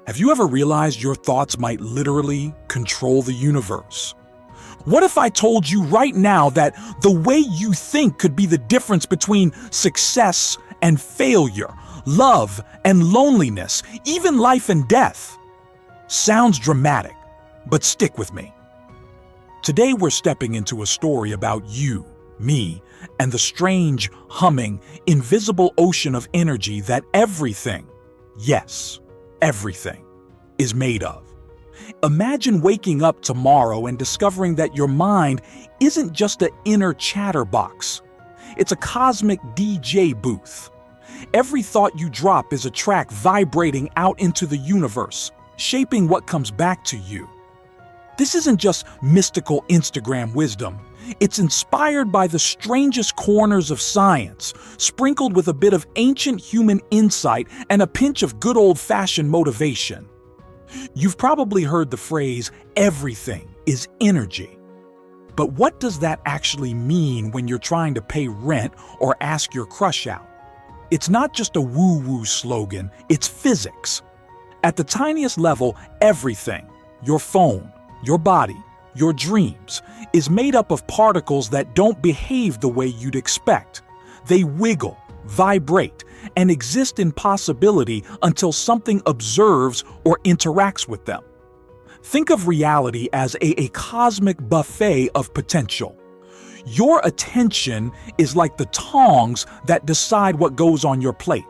Have you ever realized your thoughts might literally control the universe? What if I told you right now that the way you think could be the difference between success and failure, love and loneliness, even life and death? Sounds dramatic, but stick with me. Today we're stepping into a story about you, me, and the strange, humming, invisible ocean of energy that everything, yes, everything, is made of. Imagine waking up tomorrow and discovering that your mind isn't just an inner chatterbox. It's a cosmic DJ booth. Every thought you drop is a track vibrating out into the universe, shaping what comes back to you. This isn't just mystical Instagram wisdom. It's inspired by the strangest corners of science, sprinkled with a bit of ancient human insight and a pinch of good old-fashioned motivation. You've probably heard the phrase, everything is energy. But what does that actually mean when you're trying to pay rent or ask your crush out? It's not just a woo-woo slogan, it's physics. At the tiniest level, everything, your phone, your body, your dreams, is made up of particles that don't behave the way you'd expect. They wiggle, vibrate, and exist in possibility until something observes or interacts with them. Think of reality as a cosmic buffet of potential. Your attention is like the tongs that decide what goes on your plate.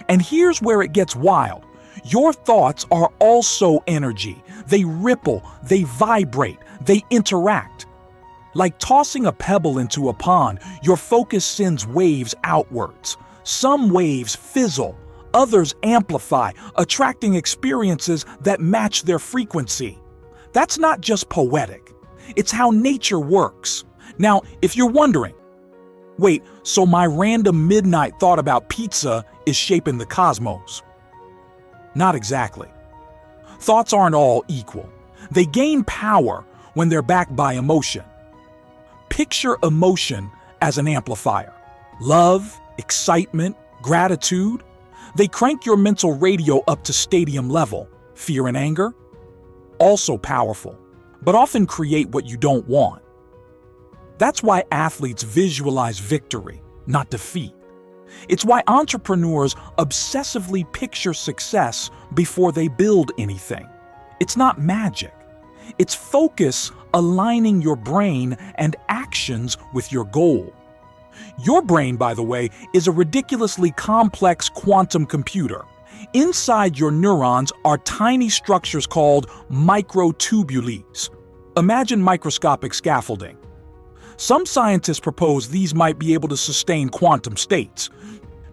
And here's where it gets wild. Your thoughts are also energy. They ripple, they vibrate, they interact. Like tossing a pebble into a pond, your focus sends waves outwards. Some waves fizzle, others amplify, attracting experiences that match their frequency. That's not just poetic. It's how nature works. Now, if you're wondering, wait, so my random midnight thought about pizza is shaping the cosmos? Not exactly. Thoughts aren't all equal. They gain power when they're backed by emotion. Picture emotion as an amplifier. Love, excitement, gratitude. They crank your mental radio up to stadium level. Fear and anger, also powerful, but often create what you don't want. That's why athletes visualize victory, not defeat. It's why entrepreneurs obsessively picture success before they build anything. It's not magic. It's focus aligning your brain and actions with your goal. Your brain, by the way, is a ridiculously complex quantum computer. Inside your neurons are tiny structures called microtubules. Imagine microscopic scaffolding. Some scientists propose these might be able to sustain quantum states,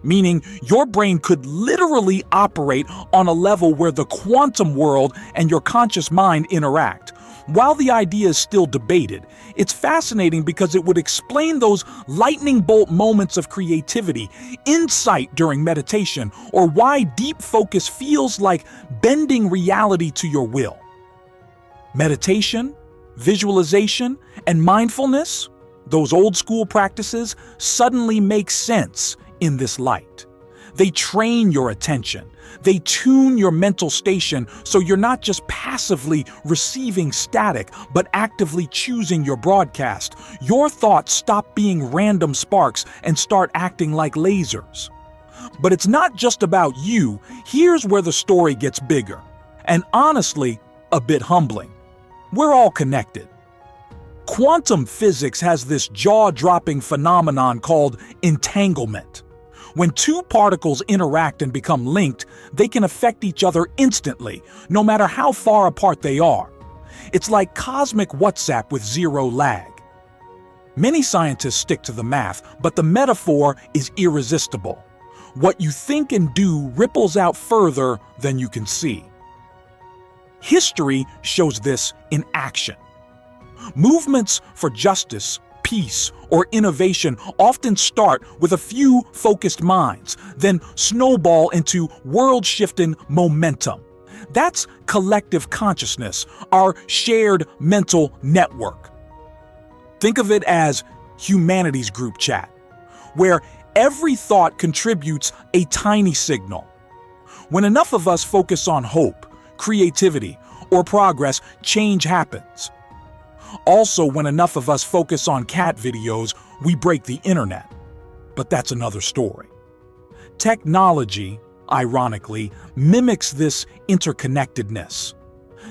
meaning your brain could literally operate on a level where the quantum world and your conscious mind interact. While the idea is still debated, it's fascinating because it would explain those lightning bolt moments of creativity, insight during meditation, or why deep focus feels like bending reality to your will. Meditation, visualization, and mindfulness, those old school practices, suddenly make sense in this light. They train your attention. They tune your mental station so you're not just passively receiving static, but actively choosing your broadcast. Your thoughts stop being random sparks and start acting like lasers. But it's not just about you. Here's where the story gets bigger, and honestly, a bit humbling. We're all connected. Quantum physics has this jaw-dropping phenomenon called entanglement. When two particles interact and become linked, they can affect each other instantly, no matter how far apart they are. It's like cosmic WhatsApp with zero lag. Many scientists stick to the math, but the metaphor is irresistible. What you think and do ripples out further than you can see. History shows this in action. Movements for justice, peace, or innovation often start with a few focused minds, then snowball into world-shifting momentum. That's collective consciousness, our shared mental network. Think of it as humanity's group chat, where every thought contributes a tiny signal. When enough of us focus on hope, creativity, or progress, change happens. Also, when enough of us focus on cat videos, we break the internet. But that's another story. Technology, ironically, mimics this interconnectedness.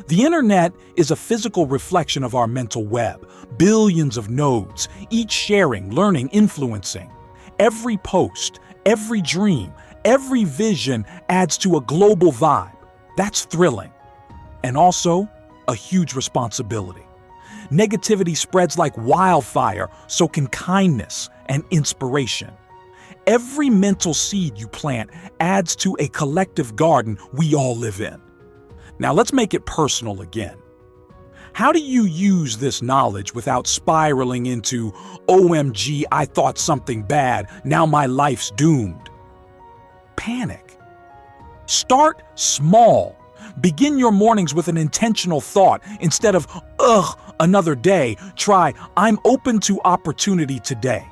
The internet is a physical reflection of our mental web, billions of nodes, each sharing, learning, influencing. Every post, every dream, every vision adds to a global vibe. That's thrilling. And also, a huge responsibility. Negativity spreads like wildfire, so can kindness and inspiration. Every mental seed you plant adds to a collective garden we all live in. Now let's make it personal again. How do you use this knowledge without spiraling into, OMG, I thought something bad, now my life's doomed? Panic. Start small. Begin your mornings with an intentional thought. Instead of, ugh, another day, try, I'm open to opportunity today.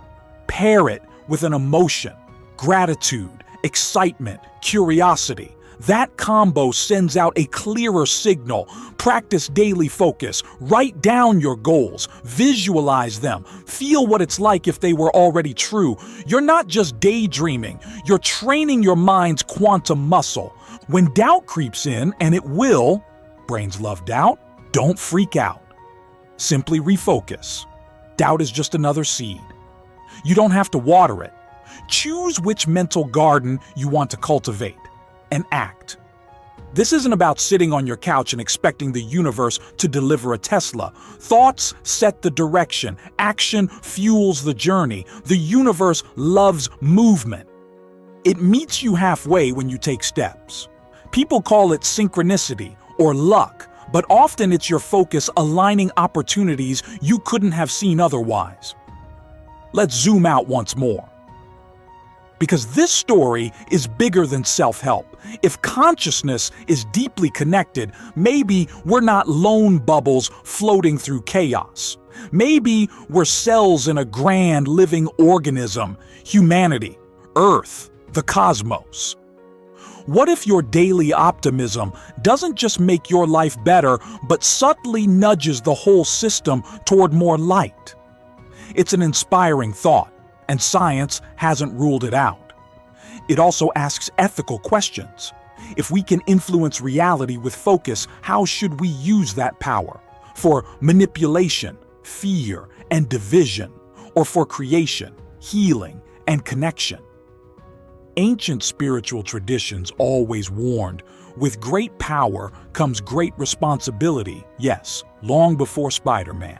Pair it with an emotion, gratitude, excitement, curiosity. That combo sends out a clearer signal. Practice daily focus. Write down your goals. Visualize them. Feel what it's like if they were already true. You're not just daydreaming. You're training your mind's quantum muscle. When doubt creeps in, and it will, brains love doubt, don't freak out. Simply refocus. Doubt is just another seed. You don't have to water it. Choose which mental garden you want to cultivate and act. This isn't about sitting on your couch and expecting the universe to deliver a Tesla. Thoughts set the direction. Action fuels the journey. The universe loves movement. It meets you halfway when you take steps. People call it synchronicity or luck, but often it's your focus aligning opportunities you couldn't have seen otherwise. Let's zoom out once more. Because this story is bigger than self-help. If consciousness is deeply connected, maybe we're not lone bubbles floating through chaos. Maybe we're cells in a grand living organism, humanity, Earth, the cosmos. What if your daily optimism doesn't just make your life better, but subtly nudges the whole system toward more light? It's an inspiring thought, and science hasn't ruled it out. It also asks ethical questions. If we can influence reality with focus, how should we use that power? For manipulation, fear, and division, or for creation, healing, and connection? Ancient spiritual traditions always warned, with great power comes great responsibility, yes, long before Spider-Man.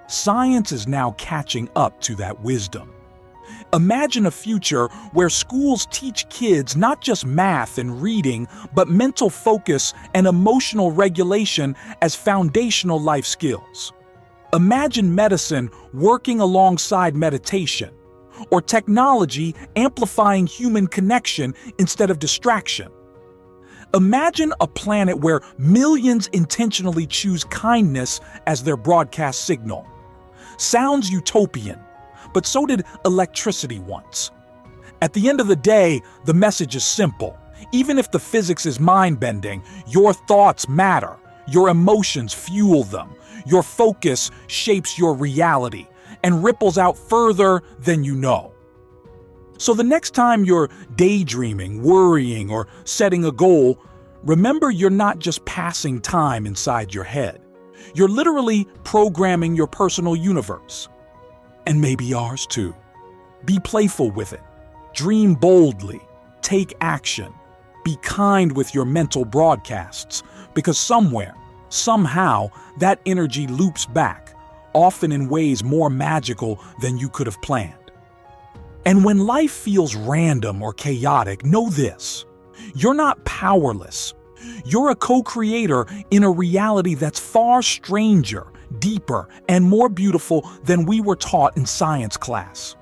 Science is now catching up to that wisdom. Imagine a future where schools teach kids not just math and reading, but mental focus and emotional regulation as foundational life skills. Imagine medicine working alongside meditation, or technology amplifying human connection instead of distraction. Imagine a planet where millions intentionally choose kindness as their broadcast signal. Sounds utopian, but so did electricity once. At the end of the day, the message is simple. Even if the physics is mind-bending, your thoughts matter. Your emotions fuel them. Your focus shapes your reality and ripples out further than you know. So the next time you're daydreaming, worrying, or setting a goal, remember you're not just passing time inside your head. You're literally programming your personal universe. And maybe ours too. Be playful with it. Dream boldly. Take action. Be kind with your mental broadcasts, because somewhere, somehow, that energy loops back, often in ways more magical than you could have planned. And when life feels random or chaotic, know this: you're not powerless. You're a co-creator in a reality that's far stranger, deeper, and more beautiful than we were taught in science class.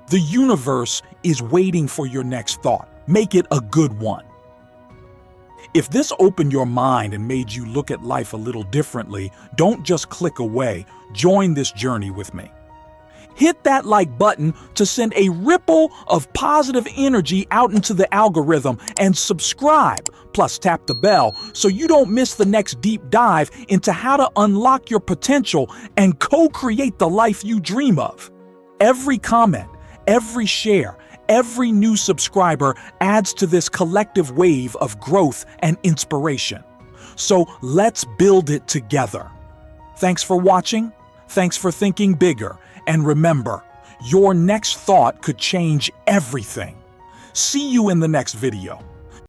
The universe is waiting for your next thought. Make it a good one. If this opened your mind and made you look at life a little differently, don't just click away. Join this journey with me. Hit that like button to send a ripple of positive energy out into the algorithm, and subscribe, plus tap the bell so you don't miss the next deep dive into how to unlock your potential and co-create the life you dream of. Every comment, every share, every new subscriber adds to this collective wave of growth and inspiration. So let's build it together. Thanks for watching. Thanks for thinking bigger. And remember, your next thought could change everything. See you in the next video.